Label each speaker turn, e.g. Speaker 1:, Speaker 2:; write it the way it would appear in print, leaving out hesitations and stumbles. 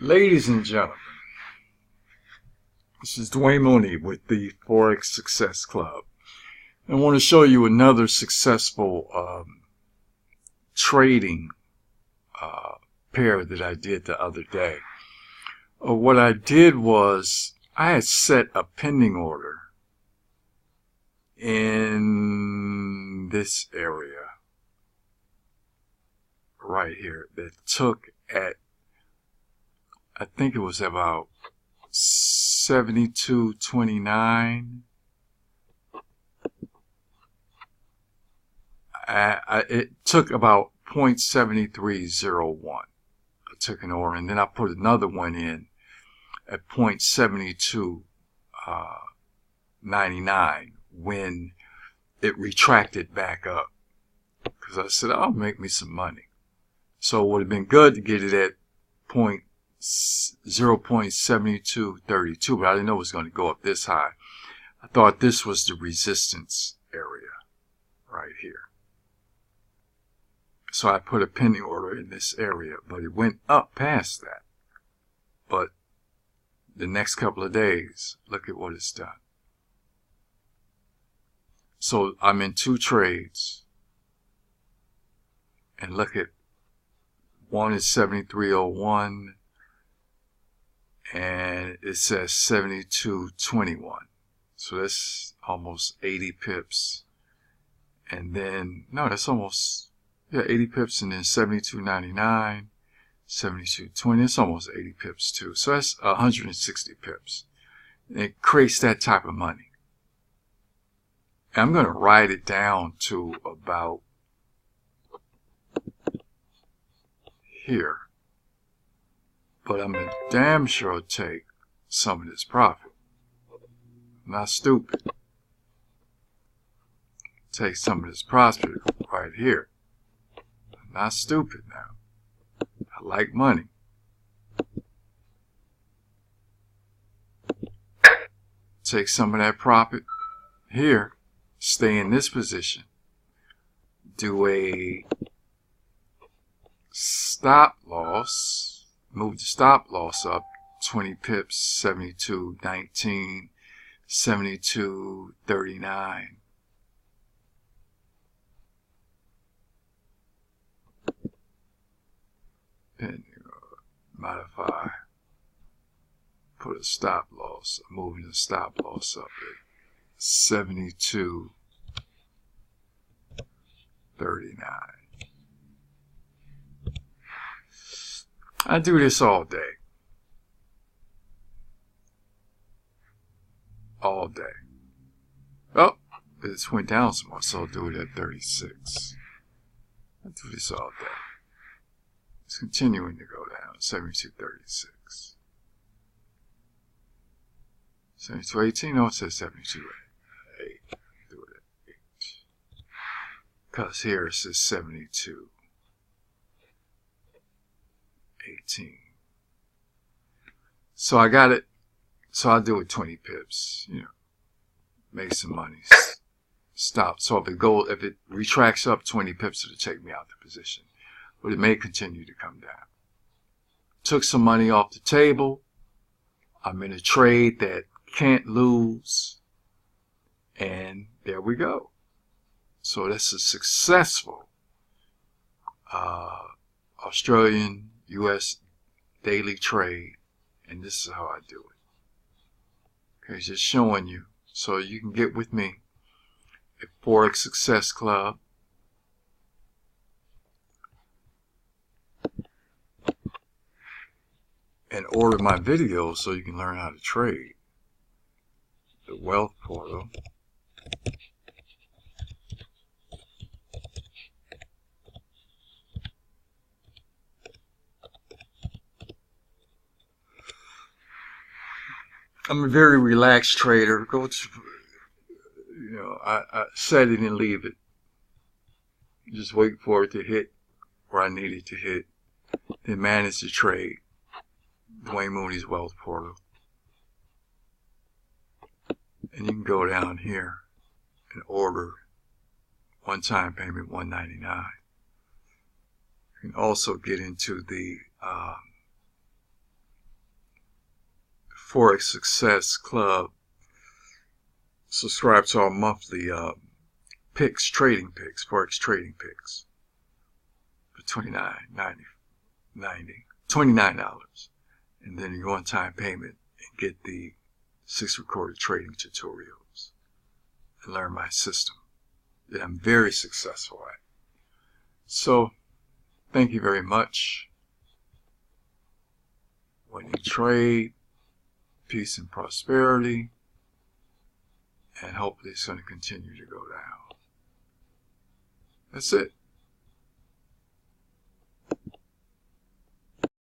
Speaker 1: Ladies and gentlemen, this is Dwayne Mooney with the Forex Success Club. I want to show you another successful trading pair that I did the other day. What I did was I had set a pending order in this area right here that took at, I think it was about 72.29. It took about 0.7301. I took an order, and then I put another one in at 0.7299 when it retracted back up, because I said, I'll make me some money. So it would have been good to get it at 0.7232, but I didn't know it was going to go up this high. I thought this was the resistance area right here. So I put a pending order in this area, but it went up past that. But the next couple of days, look at what it's done. So I'm in two trades, and look at one is 73.01 and it says 72.21. So that's almost 80 pips. And then, no, that's almost, 80 pips, and then 72.99, 72.20. It's almost 80 pips too. So that's 160 pips. And it creates that type of money. And I'm going to write it down to about here. But I'm gonna damn sure take some of this profit. I'm not stupid. Take some of this profit right here. I'm not stupid now. I like money. Take some of that profit here. Stay in this position. Do a stop loss. Move the stop loss up 20 pips, 72.19, 72.39. Then modify. Put a stop loss. Moving the stop loss up at 72.39. I do this all day. All day. Oh, it just went down some more, so I'll do it at 36. I do this all day. It's continuing to go down. 72.36. 72.18. No, it says 72.8. Do it at 8. Because here it says 72.18. So I got it. So I'll do it 20 pips, make some money. Stop. So if it retracts up 20 pips, it'll take me out the position. But it may continue to come down. Took some money off the table. I'm in a trade that can't lose. And there we go. So that's a successful Australian US daily trade, and this is how I do it. Okay, just showing you so you can get with me at Forex Success Club. And order my videos so you can learn how to trade. The Wealth Portal. I'm a very relaxed trader. Go to, I set it and leave it. Just wait for it to hit where I need it to hit. Then manage the trade. Dwayne Mooney's Wealth Portal. And you can go down here and order one-time payment $199. You can also get into the Forex Success Club. Subscribe to our monthly picks, trading picks, Forex trading picks for $29. And then you go on time payment and get the 6 recorded trading tutorials and learn my system that I'm very successful at. So, thank you very much. When you trade, peace and prosperity, and hopefully it's going to continue to go down. That's it.